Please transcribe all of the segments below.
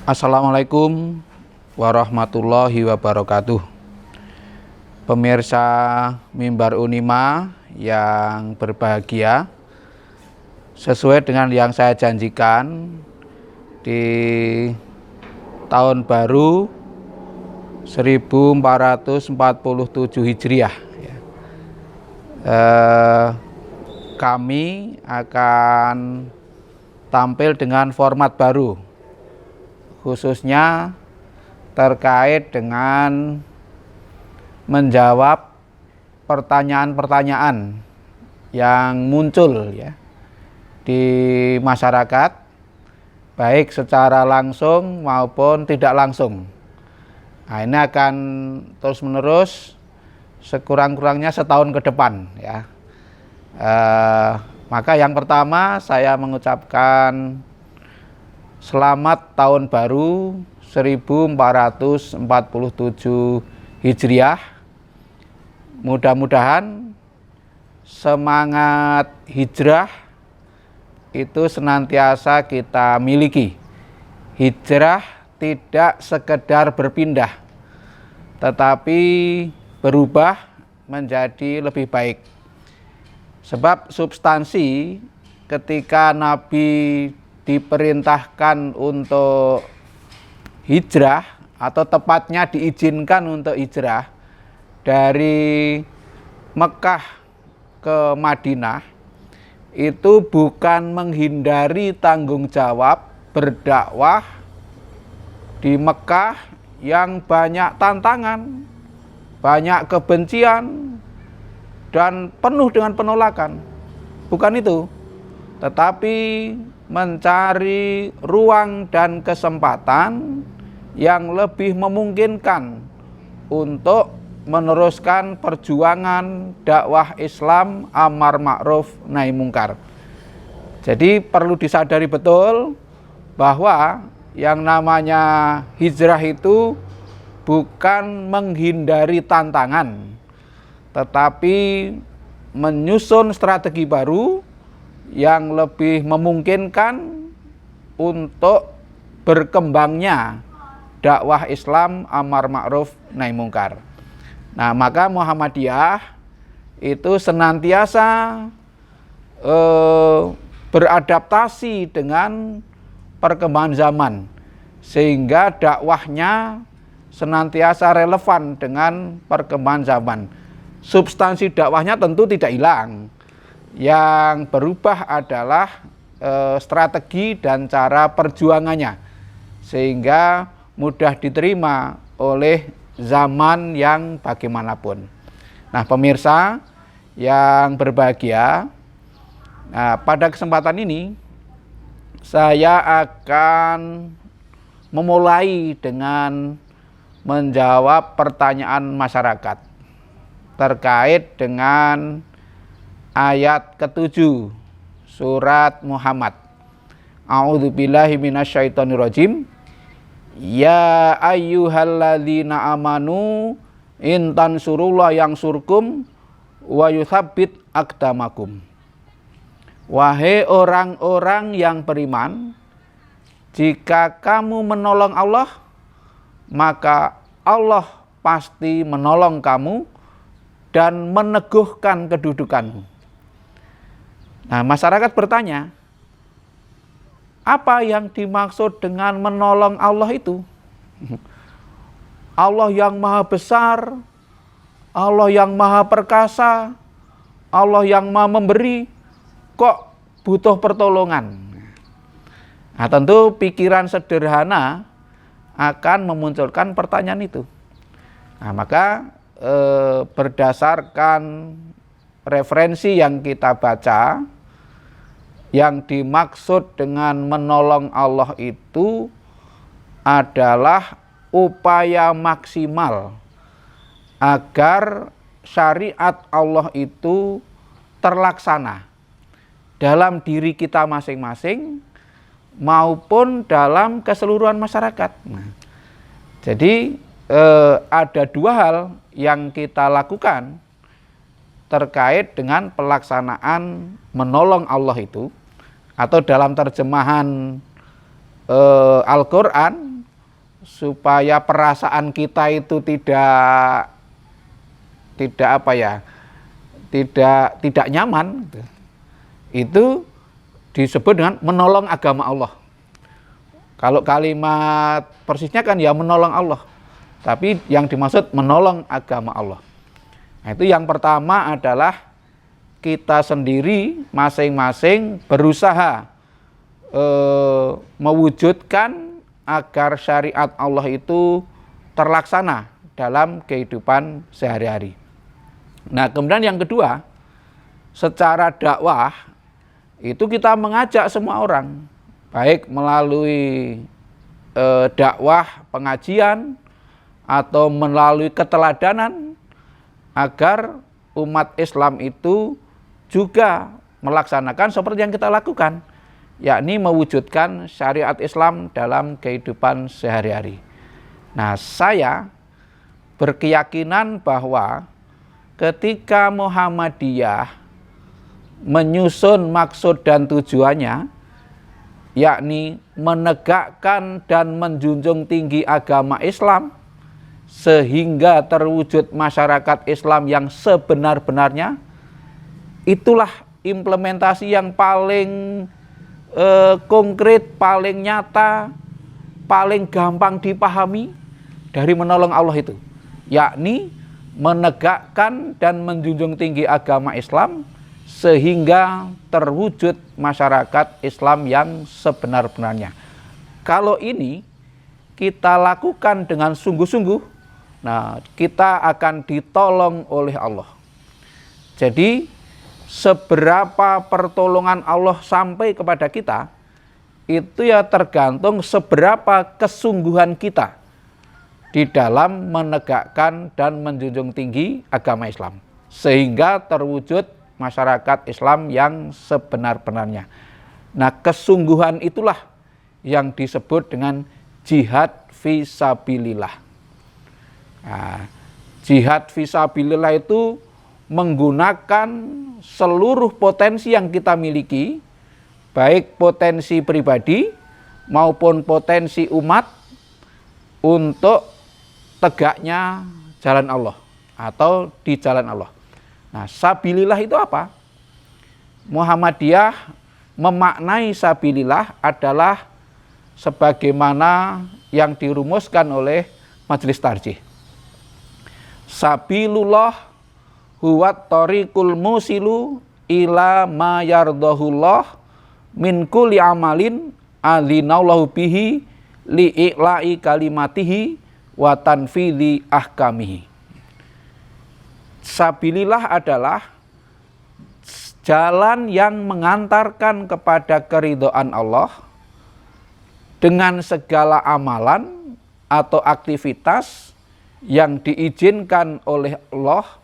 Assalamualaikum warahmatullahi wabarakatuh. Pemirsa Mimbar Unima yang berbahagia, sesuai dengan yang saya janjikan di tahun baru 1447 Hijriah, kami akan tampil dengan format baru, khususnya terkait dengan menjawab pertanyaan-pertanyaan yang muncul di masyarakat, baik secara langsung maupun tidak langsung. Nah, ini akan terus-menerus sekurang-kurangnya setahun ke depan ya. Maka yang pertama saya mengucapkan selamat tahun baru 1447 Hijriah. Mudah-mudahan semangat hijrah itu senantiasa kita miliki. Hijrah tidak sekedar berpindah, tetapi berubah menjadi lebih baik. Sebab substansi ketika Nabi diperintahkan untuk hijrah, atau tepatnya diizinkan untuk hijrah dari Mekah ke Madinah, itu bukan menghindari tanggung jawab berdakwah di Mekah yang banyak tantangan, banyak kebencian, dan penuh dengan penolakan. Bukan itu, tetapi mencari ruang dan kesempatan yang lebih memungkinkan untuk meneruskan perjuangan dakwah Islam amar ma'ruf nahi mungkar. Jadi perlu disadari betul bahwa yang namanya hijrah itu bukan menghindari tantangan, tetapi menyusun strategi baru yang lebih memungkinkan untuk berkembangnya dakwah Islam amar ma'ruf nahi mungkar. Nah, maka Muhammadiyah itu senantiasa beradaptasi dengan perkembangan zaman, sehingga dakwahnya senantiasa relevan dengan perkembangan zaman. Substansi dakwahnya tentu tidak hilang. Yang berubah adalah strategi dan cara perjuangannya, sehingga mudah diterima oleh zaman yang bagaimanapun. Nah, pemirsa yang berbahagia, pada kesempatan ini saya akan memulai dengan menjawab pertanyaan masyarakat terkait dengan ayat ke-7 surat Muhammad. A'udzubillahi minasyaitonirrajim. Ya ayyuhalladzina amanu in tansurullah yansurkum wa yutsabbit aqdamakum. Wahai orang-orang yang beriman, jika kamu menolong Allah, maka Allah pasti menolong kamu dan meneguhkan kedudukanmu. Nah, masyarakat bertanya, apa yang dimaksud dengan menolong Allah itu? Allah yang maha besar, Allah yang maha perkasa, Allah yang maha memberi, kok butuh pertolongan? Nah, tentu pikiran sederhana akan memunculkan pertanyaan itu. Nah, maka berdasarkan referensi yang kita baca, yang dimaksud dengan menolong Allah itu adalah upaya maksimal agar syariat Allah itu terlaksana dalam diri kita masing-masing maupun dalam keseluruhan masyarakat. Jadi ada dua hal yang kita lakukan terkait dengan pelaksanaan menolong Allah itu, atau dalam terjemahan Al-Quran supaya perasaan kita itu tidak apa ya, tidak nyaman, itu disebut dengan menolong agama Allah. Kalau kalimat persisnya kan ya menolong Allah, tapi yang dimaksud menolong agama Allah. Nah, itu yang pertama adalah kita sendiri masing-masing berusaha mewujudkan agar syariat Allah itu terlaksana dalam kehidupan sehari-hari. Nah, kemudian yang kedua, secara dakwah itu kita mengajak semua orang, baik melalui dakwah pengajian atau melalui keteladanan, agar umat Islam itu juga melaksanakan seperti yang kita lakukan, yakni mewujudkan syariat Islam dalam kehidupan sehari-hari. Nah, saya berkeyakinan bahwa ketika Muhammadiyah menyusun maksud dan tujuannya, yakni menegakkan dan menjunjung tinggi agama Islam sehingga terwujud masyarakat Islam yang sebenar-benarnya, itulah implementasi yang paling konkret, paling nyata, paling gampang dipahami dari menolong Allah itu, yakni menegakkan dan menjunjung tinggi agama Islam sehingga terwujud masyarakat Islam yang sebenar-benarnya. Kalau ini kita lakukan dengan sungguh-sungguh, nah, kita akan ditolong oleh Allah. Jadi seberapa pertolongan Allah sampai kepada kita, itu ya tergantung seberapa kesungguhan kita di dalam menegakkan dan menjunjung tinggi agama Islam, sehingga terwujud masyarakat Islam yang sebenar-benarnya. Nah, kesungguhan itulah yang disebut dengan jihad fisabilillah. Nah, jihad fisabilillah itu menggunakan seluruh potensi yang kita miliki, baik potensi pribadi maupun potensi umat, untuk tegaknya jalan Allah atau di jalan Allah. Nah, sabilillah itu apa? Muhammadiyah memaknai sabilillah adalah sebagaimana yang dirumuskan oleh Majelis Tarjih. Sabilullah huwat tariqul musilu ila ma yardahullah min kulli amalin alinallahu bihi li'i'la'i kalimatihi wa tanfidhi ahkamihi. Sabilillah adalah jalan yang mengantarkan kepada keridhaan Allah dengan segala amalan atau aktivitas yang diizinkan oleh Allah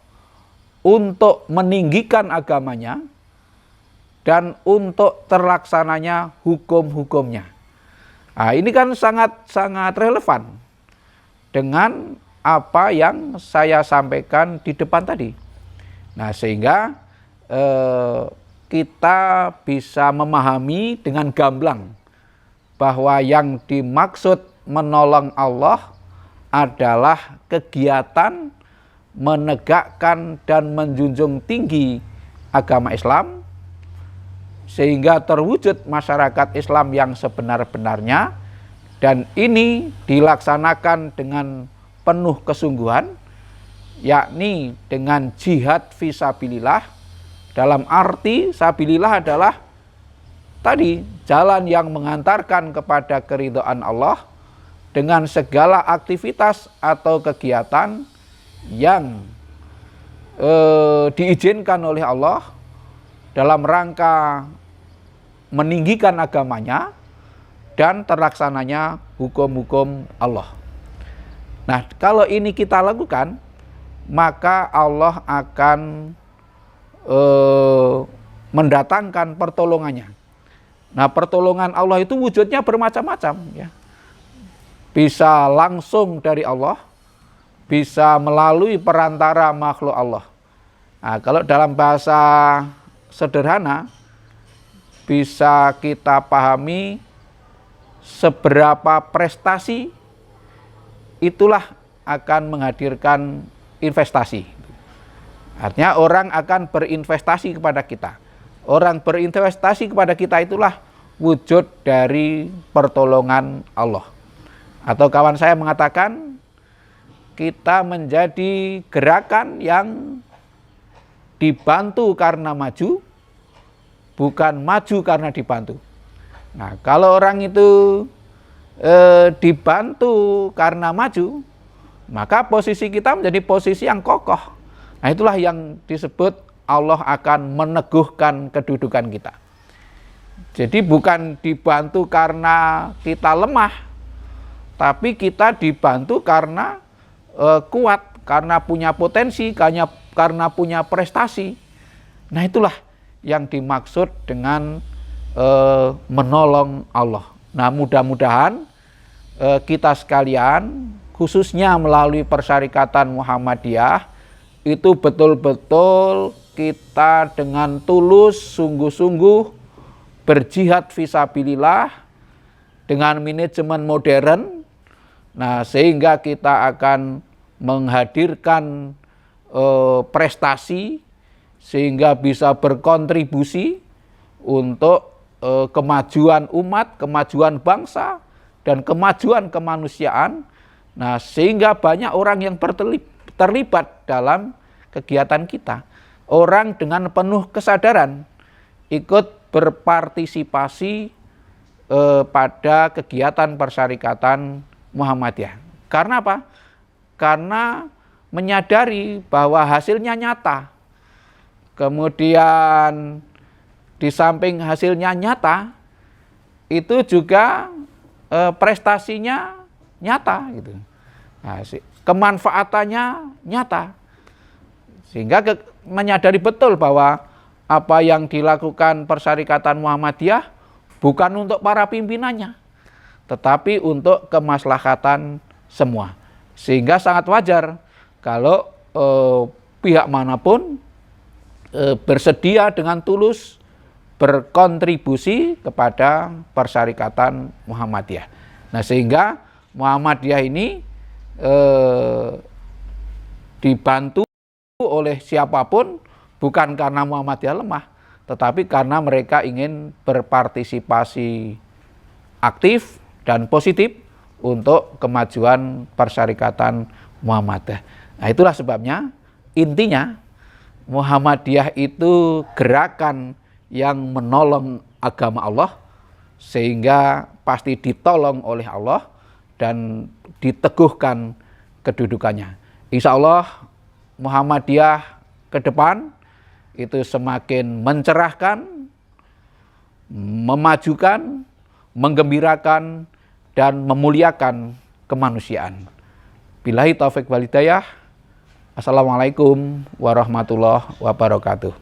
untuk meninggikan agamanya dan untuk terlaksananya hukum-hukumnya. Nah, ini kan sangat relevan dengan apa yang saya sampaikan di depan tadi. Nah, sehingga kita bisa memahami dengan gamblang bahwa yang dimaksud menolong Allah adalah kegiatan menegakkan dan menjunjung tinggi agama Islam sehingga terwujud masyarakat Islam yang sebenar-benarnya, dan ini dilaksanakan dengan penuh kesungguhan, yakni dengan jihad fisabilillah. Dalam arti sabilillah adalah tadi jalan yang mengantarkan kepada keridhaan Allah dengan segala aktivitas atau kegiatan yang diizinkan oleh Allah dalam rangka meninggikan agamanya dan terlaksananya hukum-hukum Allah. Nah, kalau ini kita lakukan, maka Allah akan mendatangkan pertolongannya. Nah, pertolongan Allah itu wujudnya bermacam-macam, ya. Bisa langsung dari Allah, bisa melalui perantara makhluk Allah. Nah, kalau dalam bahasa sederhana, bisa kita pahami seberapa prestasi itulah akan menghadirkan investasi. Artinya orang akan berinvestasi kepada kita. Orang berinvestasi kepada kita itulah wujud dari pertolongan Allah. Atau kawan saya mengatakan, kita menjadi gerakan yang dibantu karena maju, bukan maju karena dibantu. Nah, kalau orang itu dibantu karena maju, maka posisi kita menjadi posisi yang kokoh. Nah, itulah yang disebut Allah akan meneguhkan kedudukan kita. Jadi bukan dibantu karena kita lemah, tapi kita dibantu karena kuat, karena punya potensi, karena punya prestasi. Nah, itulah yang dimaksud dengan menolong Allah. Nah, mudah-mudahan kita sekalian, khususnya melalui Persyarikatan Muhammadiyah, itu betul-betul kita dengan tulus, sungguh-sungguh berjihad fisabilillah dengan manajemen modern. Nah, sehingga kita akan menghadirkan prestasi, sehingga bisa berkontribusi untuk kemajuan umat, kemajuan bangsa, dan kemajuan kemanusiaan. Nah, sehingga banyak orang yang terlibat dalam kegiatan kita. Orang dengan penuh kesadaran ikut berpartisipasi pada kegiatan Persyarikatan Muhammadiyah. Karena apa? Karena menyadari bahwa hasilnya nyata. Kemudian di samping hasilnya nyata, itu juga prestasinya nyata gitu. Nah, kemanfaatannya nyata. Sehingga menyadari betul bahwa apa yang dilakukan Persyarikatan Muhammadiyah bukan untuk para pimpinannya, tetapi untuk kemaslahatan semua. Sehingga sangat wajar kalau pihak manapun bersedia dengan tulus berkontribusi kepada Persyarikatan Muhammadiyah. Nah, sehingga Muhammadiyah ini dibantu oleh siapapun, bukan karena Muhammadiyah lemah, tetapi karena mereka ingin berpartisipasi aktif dan positif untuk kemajuan Persyarikatan Muhammadiyah. Nah, itulah sebabnya, intinya Muhammadiyah itu gerakan yang menolong agama Allah, sehingga pasti ditolong oleh Allah dan diteguhkan kedudukannya. Insya Allah Muhammadiyah ke depan itu semakin mencerahkan, memajukan, menggembirakan, dan memuliakan kemanusiaan. Billahi taufik wal hidayah. Assalamualaikum warahmatullahi wabarakatuh.